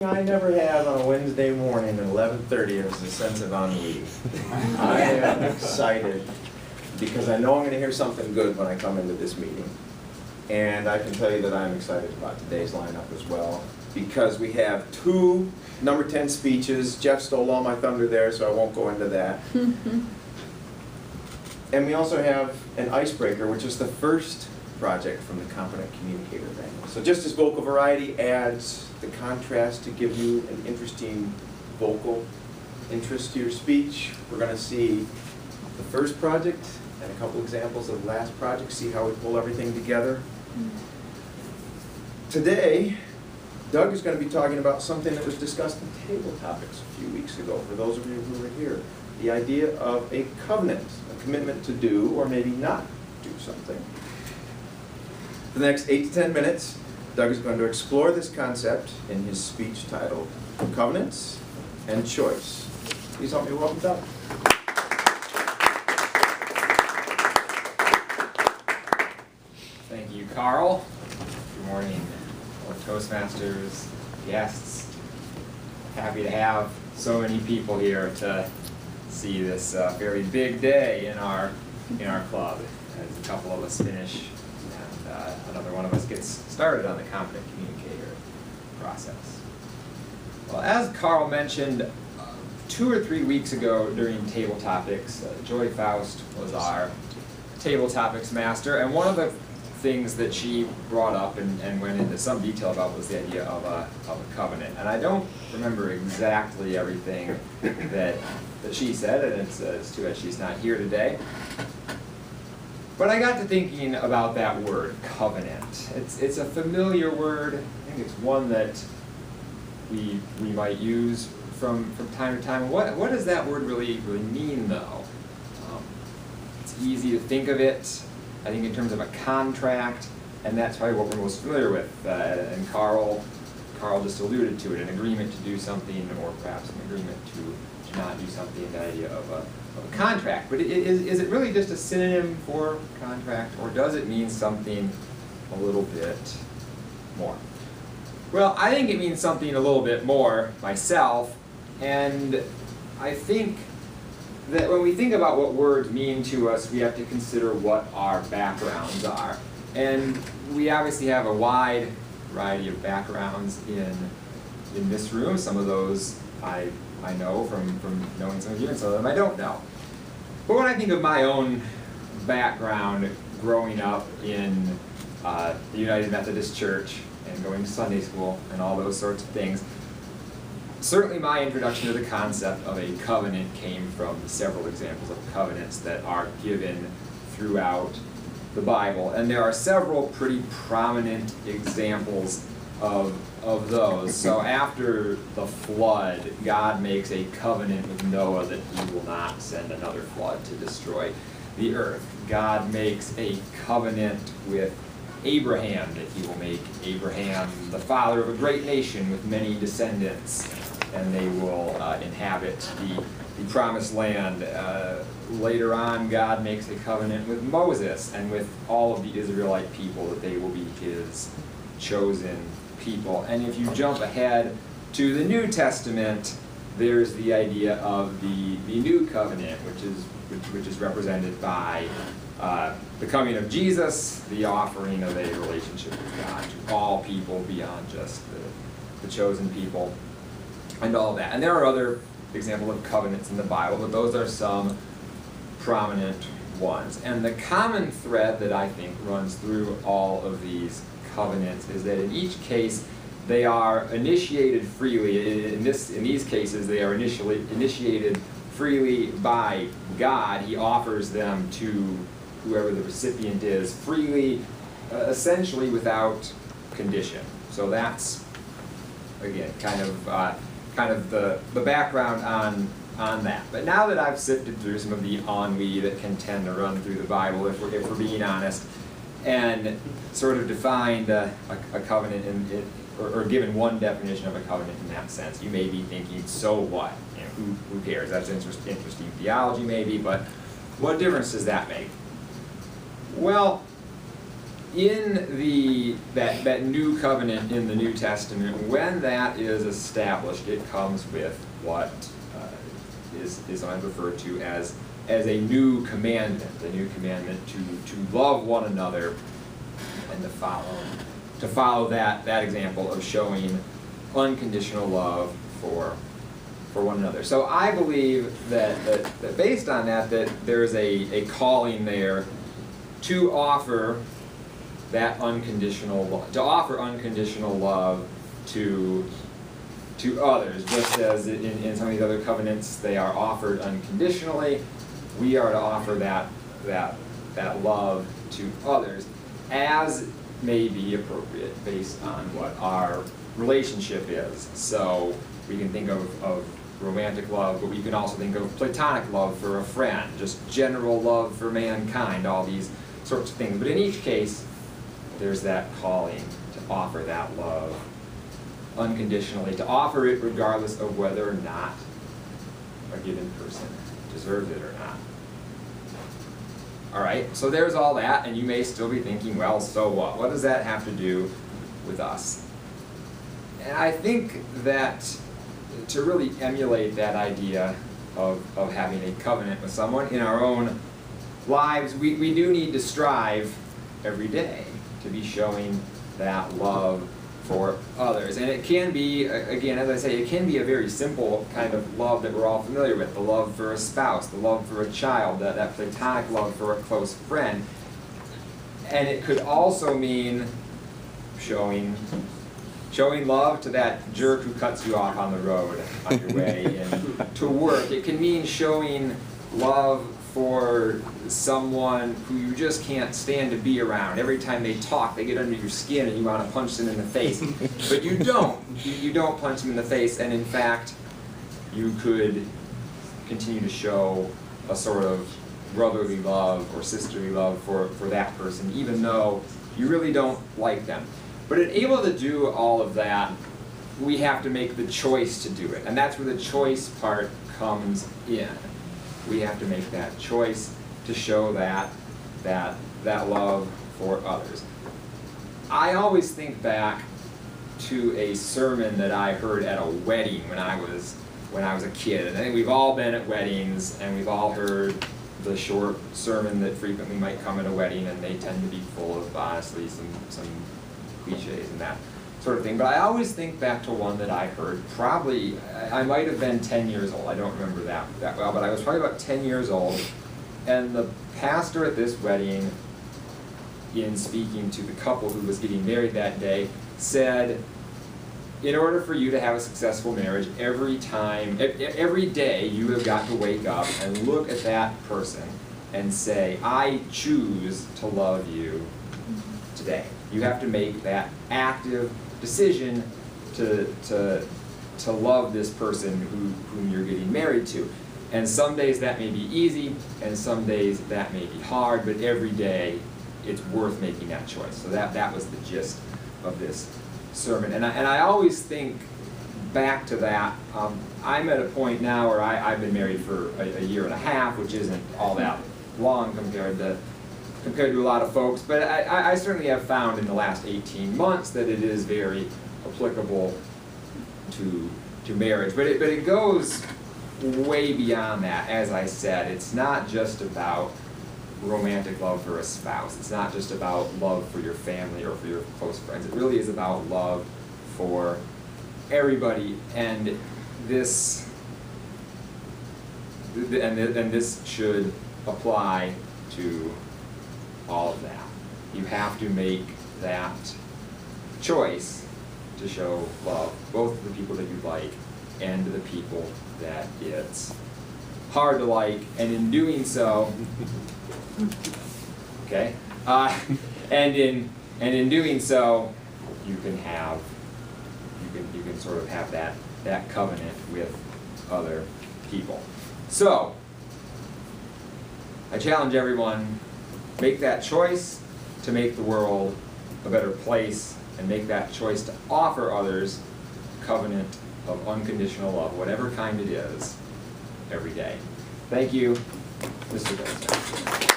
I never have on a Wednesday morning at 11:30 is a sense of ennui. I am excited because I know I'm going to hear something good when I come into this meeting. And I can tell you that I'm excited about today's lineup as well because we have two number 10 speeches. Jeff stole all my thunder there, so I won't go into that. And we also have an icebreaker, which is the first project from the Competent Communicator Manual. So just as vocal variety adds the contrast to give you an interesting vocal interest to your speech, we're going to see the first project and a couple examples of the last project, see how we pull everything together. Today, Doug is going to be talking about something that was discussed in Table Topics a few weeks ago, for those of you who were here. The idea of a covenant, a commitment to do or maybe not do something. For the next 8 to 10 minutes, Doug is going to explore this concept in his speech titled Covenants and Choice. Please help me welcome Doug. Thank you, Carl. Good morning, Toastmasters, guests. Happy to have so many people here to see this very big day in our club as a couple of us finish and another one of us gets started on the Competent Communicator process. Well, as Carl mentioned, 2 or 3 weeks ago during Table Topics, Joy Faust was our Table Topics master, and one of the things that she brought up and went into some detail about was the idea of a covenant. And I don't remember exactly everything that she said, and it's too bad she's not here today. But I got to thinking about that word, covenant. It's a familiar word. I think it's one that we might use from time to time. What does that word really mean, though? It's easy to think of it, I think, in terms of a contract, and that's probably what we're most familiar with. And Carl just alluded to it, an agreement to do something, or perhaps an agreement to not do something, the idea of a contract. But is it really just a synonym for contract, or does it mean something a little bit more? Well, I think it means something a little bit more myself, and I think that when we think about what words mean to us, we have to consider what our backgrounds are. And we obviously have a wide variety of backgrounds in this room. Some of those I know from knowing some of you, and some of them I don't know. But when I think of my own background growing up in the United Methodist Church and going to Sunday school and all those sorts of things, certainly my introduction to the concept of a covenant came from several examples of covenants that are given throughout the Bible. And there are several pretty prominent examples of those. So after the flood, God makes a covenant with Noah that he will not send another flood to destroy the earth. God makes a covenant with Abraham that he will make Abraham the father of a great nation with many descendants, and they will inhabit the promised land. Later on, God makes a covenant with Moses and with all of the Israelite people that they will be his chosen people. And if you jump ahead to the New Testament, there's the idea of the new covenant, which is represented by the coming of Jesus, the offering of a relationship with God to all people beyond just the chosen people, and all that. And there are other examples of covenants in the Bible, but those are some prominent ones. And the common thread that I think runs through all of these covenants is that in each case they are initiated freely. In these cases, they are initiated freely by God. He offers them to whoever the recipient is freely, essentially without condition. So that's, again, kind of the background on that. But now that I've sifted through some of the ennui that can tend to run through the Bible, if we're being honest, and sort of defined a covenant or given one definition of a covenant in that sense, you may be thinking, so what? You know, who cares? That's interesting theology maybe, but what difference does that make? Well, in that new covenant in the New Testament, when that is established, it comes with what is referred to as a new commandment, to love one another and to follow that example of showing unconditional love for one another. So I believe that based on that there's a calling there to offer that unconditional love, to others, just as in some of these other covenants they are offered unconditionally. We are to offer that love to others as may be appropriate based on what our relationship is. So we can think of romantic love, but we can also think of platonic love for a friend, just general love for mankind, all these sorts of things. But in each case, there's that calling to offer that love unconditionally, to offer it regardless of whether or not a given person deserves it or not. All right, so there's all that, and you may still be thinking, well, so what? What does that have to do with us? And I think that to really emulate that idea of having a covenant with someone in our own lives, we do need to strive every day to be showing that love for others. And it can be, again, as I say, it can be a very simple kind of love that we're all familiar with, the love for a spouse, the love for a child, that platonic love for a close friend. And it could also mean showing love to that jerk who cuts you off on the road on your way to work. It can mean showing love for someone who you just can't stand to be around. Every time they talk, they get under your skin and you want to punch them in the face. But you don't. You don't punch them in the face, and in fact, you could continue to show a sort of brotherly love or sisterly love for that person, even though you really don't like them. But in able to do all of that, we have to make the choice to do it. And that's where the choice part comes in. We have to make that choice to show that love for others. I always think back to a sermon that I heard at a wedding when I was a kid. And I think we've all been at weddings, and we've all heard the short sermon that frequently might come at a wedding, and they tend to be full of, honestly, some cliches and that sort of thing. But I always think back to one that I heard, probably, I might have been 10 years old, I don't remember that well, but I was probably about 10 years old, and the pastor at this wedding, in speaking to the couple who was getting married that day, said, in order for you to have a successful marriage, every day you have got to wake up and look at that person and say, I choose to love you today. You have to make that active decision to love this person whom you're getting married to. And some days that may be easy, and some days that may be hard, but every day it's worth making that choice. So that was the gist of this sermon. And I always think back to that. I'm at a point now where I've been married for a year and a half, which isn't all that long compared to a lot of folks, but I certainly have found in the last 18 months that it is very applicable to marriage. But it goes way beyond that. As I said, it's not just about romantic love for a spouse. It's not just about love for your family or for your close friends. It really is about love for everybody, and this should apply to all of that. You have to make that choice to show love, both to the people that you like and to the people that it's hard to like, and in doing so, okay, and in doing so, you can sort of have that covenant with other people. So, I challenge everyone, make that choice to make the world a better place, and make that choice to offer others a covenant of unconditional love, whatever kind it is, every day. Thank you, Mr. Goldsmith.